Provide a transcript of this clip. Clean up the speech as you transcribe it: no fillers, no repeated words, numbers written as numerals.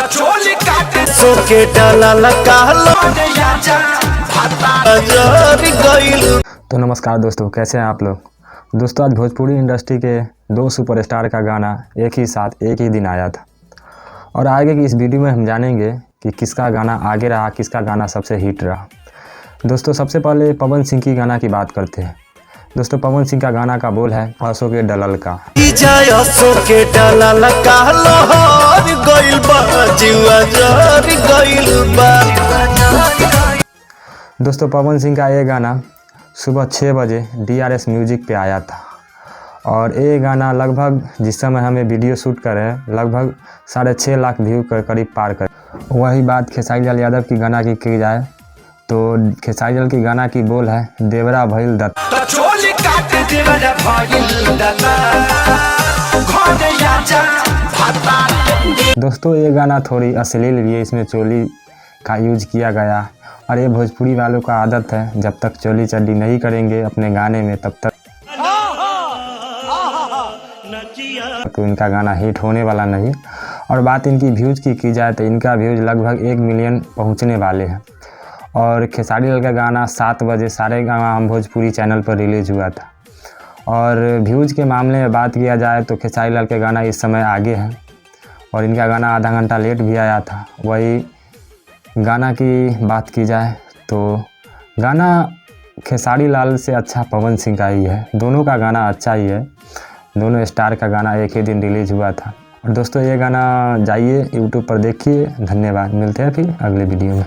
चोली काटे सोके डाला लगा लो तो नमस्कार दोस्तों, कैसे हैं आप लोग। दोस्तों आज भोजपुरी इंडस्ट्री के दो सुपरस्टार का गाना एक ही साथ एक ही दिन आया था और आगे की इस वीडियो में हम जानेंगे कि किसका गाना आगे रहा, किसका गाना सबसे हिट रहा। दोस्तों सबसे पहले पवन सिंह की गाना की बात करते हैं। दोस्तों पवन सिंह का गाना का बोल है आंसू के डलल का। दोस्तों पवन सिंह का ये गाना सुबह 6 बजे DRS म्यूजिक पे आया था और ये गाना लगभग जिस समय हमें वीडियो शूट कर रहे हैं लगभग 6.5 लाख व्यू के करीब पार कर। वही बात खेसारी लाल यादव की गाना की जाए तो खेसारी लाल की गाना की बोल है देवरा भइल दत्ता। दोस्तों ये गाना थोड़ी अश्लील भी है, इसमें चोली का यूज किया गया और ये भोजपुरी वालों का आदत है, जब तक चोली चड्डी नहीं करेंगे अपने गाने में तब तक तो इनका गाना हिट होने वाला नहीं। और बात इनकी व्यूज़ की जाए तो इनका व्यूज़ लगभग 1 मिलियन पहुंचने वाले हैं और खेसारी लाल का गाना 7 बजे सारे गाना हम भोजपुरी चैनल पर रिलीज़ हुआ था। और व्यूज़ के मामले में बात किया जाए तो खेसारी लाल के गाना इस समय आगे है और इनका गाना आधा घंटा लेट भी आया था। वही गाना की बात की जाए तो गाना खेसारी लाल से अच्छा पवन सिंह का ही है, दोनों का गाना अच्छा ही है। दोनों स्टार का गाना एक ही दिन रिलीज़ हुआ था। और दोस्तों ये गाना जाइए YouTube पर देखिए। धन्यवाद, मिलते हैं फिर अगले वीडियो में।